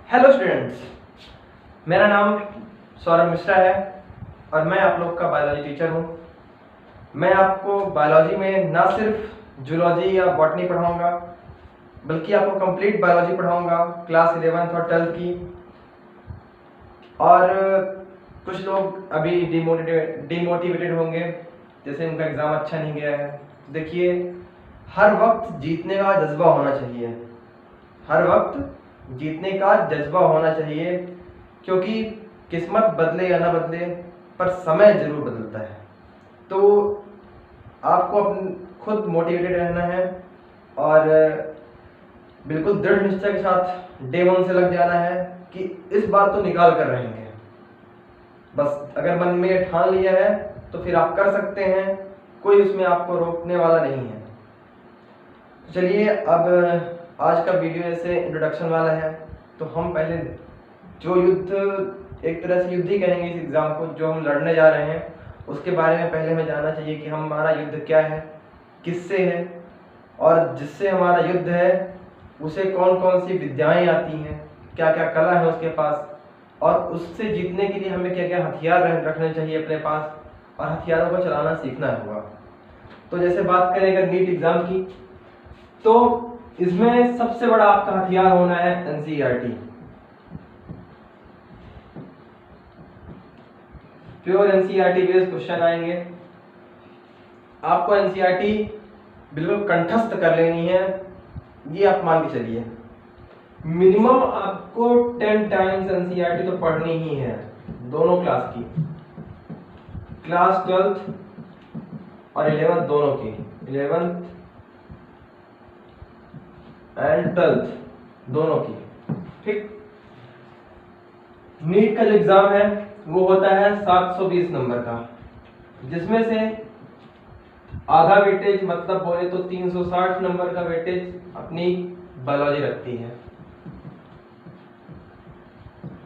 Hello students, मेरा नाम सौरभ मिश्रा है और मैं आप लोग का बायोलॉजी टीचर हूँ। मैं आपको बायोलॉजी में ना सिर्फ जूलॉजी या बॉटनी पढ़ाऊँगा बल्कि आपको कंप्लीट बायोलॉजी पढ़ाऊँगा क्लास 11th और 12th की। और कुछ लोग अभी डिमोटिवेटेड होंगे, जैसे उनका एग्ज़ाम अच्छा नहीं गया है। देखिए, हर वक्त जीतने का जज्बा होना चाहिए, हर वक्त जीतने का जज्बा होना चाहिए, क्योंकि किस्मत बदले या ना बदले पर समय जरूर बदलता है। तो आपको अपन खुद मोटिवेटेड रहना है और बिल्कुल दृढ़ निश्चय के साथ डे 1 से लग जाना है कि इस बार तो निकाल कर रहेंगे। बस अगर मन में ठान लिया है तो फिर आप कर सकते हैं, कोई उसमें आपको रोकने वाला नहीं है। चलिए, अब आज का वीडियो ऐसे इंट्रोडक्शन वाला है। तो हम पहले जो युद्ध, एक तरह से युद्ध ही कहेंगे इस एग्ज़ाम को, जो हम लड़ने जा रहे हैं उसके बारे में पहले हमें जानना चाहिए कि हमारा युद्ध क्या है, किससे है, और जिससे हमारा युद्ध है उसे कौन कौन सी विद्याएं आती हैं, क्या क्या कला है उसके पास, और उससे जीतने के लिए हमें क्या क्या हथियार रखने चाहिए अपने पास, और हथियारों को चलाना सीखना होगा। तो जैसे बात करें अगर नीट एग्ज़ाम की, तो इसमें सबसे बड़ा आपका हथियार होना है NCERT. Pure NCERT based question आएंगे। आपको एनसीईआरटी बिल्कुल कंठस्थ कर लेनी है, ये आप मान के चलिए। मिनिमम आपको 10 टाइम्स एनसीईआरटी तो पढ़नी ही है, दोनों क्लास की, क्लास 12th और 11th दोनों की, 11th एंड 12th दोनों की। ठीक, नीट का जो एग्जाम है वो होता है 720 नंबर का, जिसमें से आधा वेटेज, मतलब बोले तो 360 नंबर का वेटेज अपनी बायोलॉजी रखती है।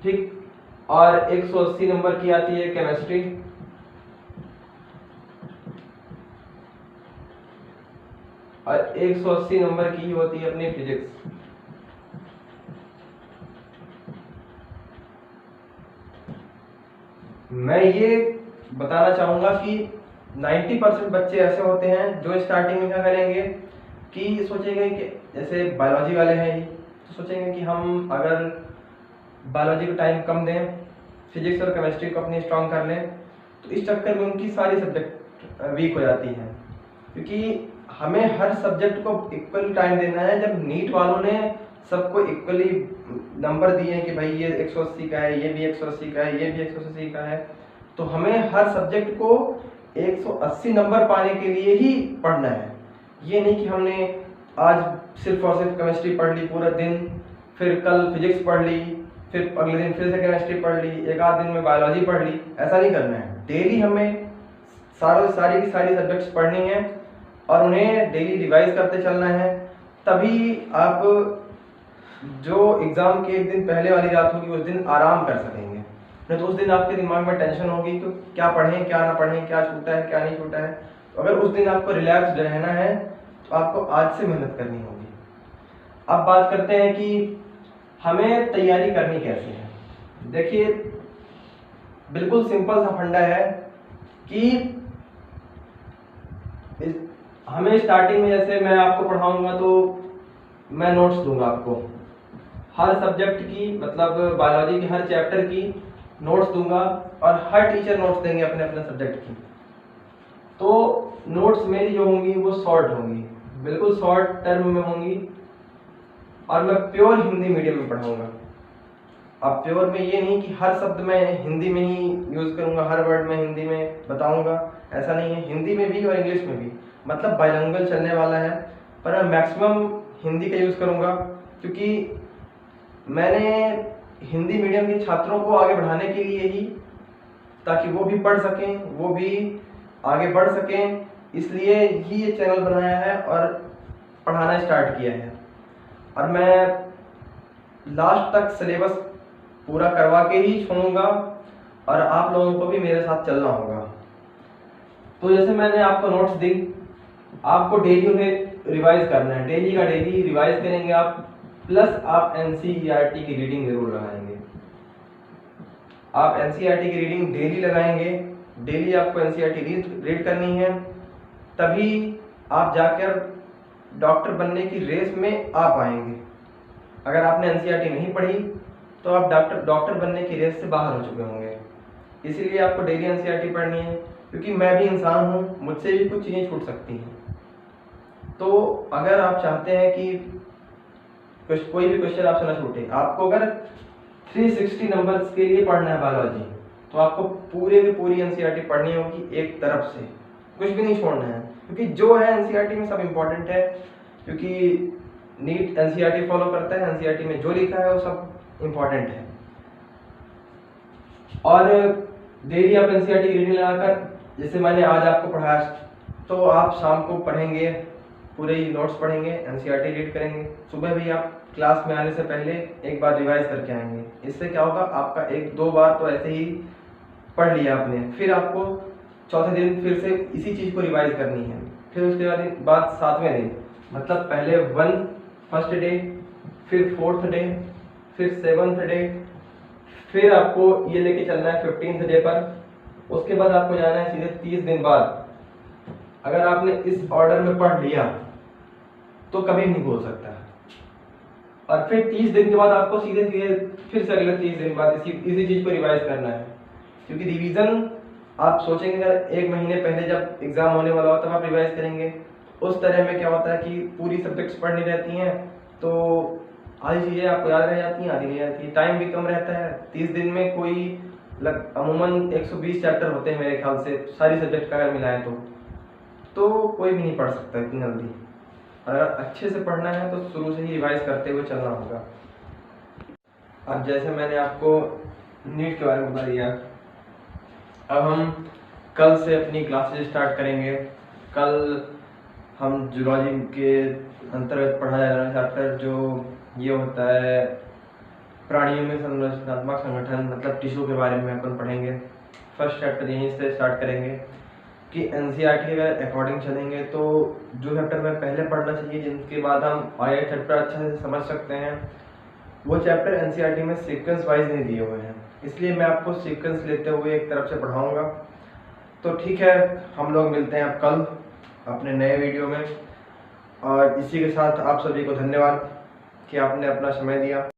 ठीक, और 180 नंबर की आती है केमिस्ट्री, और 180 नंबर की ही होती है अपनी फिजिक्स। मैं ये बताना चाहूंगा कि 90% बच्चे ऐसे होते हैं जो स्टार्टिंग में क्या करेंगे कि सोचेंगे कि जैसे बायोलॉजी वाले हैं ये, तो सोचेंगे कि हम अगर बायोलॉजी को टाइम कम दें, फिजिक्स और केमिस्ट्री को अपनी स्ट्रांग कर लें, तो इस चक्कर में उनकी सारी सब्जेक्ट वीक हो जाती हैं। क्योंकि हमें हर सब्जेक्ट को इक्वल टाइम देना है। जब नीट वालों ने सबको इक्वली नंबर दिए हैं कि भाई ये 180 का है, ये भी 180 का है, ये भी 180 का है, तो हमें हर सब्जेक्ट को 180 नंबर पाने के लिए ही पढ़ना है। ये नहीं कि हमने आज सिर्फ और सिर्फ केमिस्ट्री पढ़ ली पूरा दिन, फिर कल फिजिक्स पढ़ ली, फिर अगले दिन फिर से केमिस्ट्री पढ़ ली, एक आध दिन में बायोलॉजी पढ़ ली। ऐसा नहीं करना है। डेली हमें सारी की सारी सब्जेक्ट्स पढ़नी है और उन्हें डेली रिवाइज करते चलना है। तभी आप जो एग्ज़ाम के एक दिन पहले वाली रात होगी उस दिन आराम कर सकेंगे। नहीं तो उस दिन आपके दिमाग में टेंशन होगी कि क्या पढ़ें क्या ना पढ़ें, क्या छूटा है क्या नहीं छूटा है। तो अगर उस दिन आपको रिलैक्स रहना है तो आपको आज से मेहनत करनी होगी। अब बात करते हैं कि हमें तैयारी करनी कैसे है। देखिए, बिल्कुल सिंपल सा फंडा है कि हमें स्टार्टिंग में, जैसे मैं आपको पढ़ाऊंगा तो मैं नोट्स दूंगा आपको हर सब्जेक्ट की, मतलब बायोलॉजी की हर चैप्टर की नोट्स दूंगा, और हर टीचर नोट्स देंगे अपने अपने सब्जेक्ट की। तो नोट्स मेरी जो होंगी वो शॉर्ट होंगी, बिल्कुल शॉर्ट टर्म में होंगी, और मैं प्योर हिंदी मीडियम में पढ़ाऊंगा। अब प्योर में ये नहीं कि हर शब्द मैं हिंदी में ही यूज़ करूंगा, हर वर्ड में हिंदी में बताऊंगा, ऐसा नहीं है। हिंदी में भी और इंग्लिश में भी, मतलब बाइलिंगुअल चलने वाला है, पर मैं मैक्सिमम हिंदी का यूज़ करूंगा, क्योंकि मैंने हिंदी मीडियम के छात्रों को आगे बढ़ाने के लिए ही, ताकि वो भी पढ़ सकें, वो भी आगे बढ़ सकें, इसलिए ही ये चैनल बनाया है और पढ़ाना स्टार्ट किया है। और मैं लास्ट तक सिलेबस पूरा करवा के ही छोड़ूंगा, और आप लोगों को भी मेरे साथ चलना होगा। तो जैसे मैंने आपको नोट्स दी, आपको डेली उन्हें रिवाइज करना है, डेली का डेली रिवाइज करेंगे आप। प्लस आप एनसीईआरटी की रीडिंग जरूर लगाएंगे। आप एनसीईआरटी की रीडिंग डेली लगाएंगे, डेली आपको एनसीईआरटी रीड करनी है, तभी आप जाकर डॉक्टर बनने की रेस में आ पाएंगे। अगर आपने एनसीईआरटी नहीं पढ़ी तो आप डॉक्टर बनने की रेस से बाहर हो चुके होंगे। इसीलिए आपको डेली एनसीईआरटी पढ़नी है, क्योंकि मैं भी इंसान हूँ, मुझसे भी कुछ चीज़ें छूट सकती हैं। तो अगर आप चाहते हैं कि कोई भी क्वेश्चन आपसे ना छूटे, आपको अगर 360 नंबर्स के लिए पढ़ना है बायोलॉजी, तो आपको पूरे की पूरी एनसीईआरटी पढ़नी होगी एक तरफ से, कुछ भी नहीं छोड़ना है, क्योंकि जो है एनसीईआरटी में सब इम्पोर्टेंट है। क्योंकि नीट एनसीईआरटी फॉलो करता है, एनसीईआरटी में जो लिखा है वो सब इम्पोर्टेंट है। और डेली आप एनसीईआरटी की रीडिंग लगाकर, जैसे मैंने आज आपको पढ़ाया, तो आप शाम को पढ़ेंगे, पूरे ही नोट्स पढ़ेंगे, एनसीईआरटी रीड करेंगे, सुबह भी आप क्लास में आने से पहले एक बार रिवाइज करके आएंगे। इससे क्या होगा, आपका 1-2 बार तो ऐसे ही पढ़ लिया आपने, फिर आपको चौथे दिन फिर से इसी चीज़ को रिवाइज करनी है। फिर उसके बाद 7वें दिन, मतलब पहले 1 फर्स्ट डे, फिर 4th डे, फिर 7th डे, फिर आपको ये लेके चलना है 15th डे पर। उसके बाद आपको जाना है सीधे 30 दिन बाद। अगर आपने इस ऑर्डर में पढ़ लिया तो कभी नहीं भूल सकता। और फिर 30 दिन के बाद आपको सीधे सीधे फिर से अगले 30 दिन बाद इसी चीज़ को रिवाइज करना है। क्योंकि रिवीजन आप सोचेंगे, अगर 1 महीने पहले जब एग्जाम होने वाला हो तब आप रिवाइज करेंगे, उस तरह में क्या होता है कि पूरी सब्जेक्ट्स पढ़नी रहती हैं, तो आधी चीज़ें आपको याद रह जाती हैं, आधी नहीं रहती। टाइम भी कम रहता है। 30 दिन में कोई अमूमन 120 चैप्टर होते हैं मेरे ख्याल से, सारी सब्जेक्ट का अगर मिलाएं तो कोई भी नहीं पढ़ सकता इतनी जल्दी। अगर अच्छे से पढ़ना है तो शुरू से ही रिवाइज करते हुए चलना होगा। अब जैसे मैंने आपको नीट के बारे में बता दिया, अब हम कल से अपनी क्लासेज स्टार्ट करेंगे। कल हम जूलॉजी के अंतर्गत पढ़ा जा रहा है चैप्टर जो ये होता है प्राणियों में संरचनात्मक संगठन, मतलब टिश्यू के बारे में अपन पढ़ेंगे। फर्स्ट चैप्टर यहीं से स्टार्ट करेंगे कि एनसीईआरटी के अकॉर्डिंग चलेंगे तो जो चैप्टर में पहले पढ़ना चाहिए, जिनके बाद हम आगे चैप्टर अच्छे से समझ सकते हैं, वो चैप्टर एनसीईआरटी में सीक्वेंस वाइज नहीं दिए हुए हैं, इसलिए मैं आपको सीक्वेंस लेते हुए एक तरफ से पढ़ाऊँगा। तो ठीक है, हम लोग मिलते हैं अब कल अपने नए वीडियो में। और इसी के साथ आप सभी को धन्यवाद कि आपने अपना समय दिया।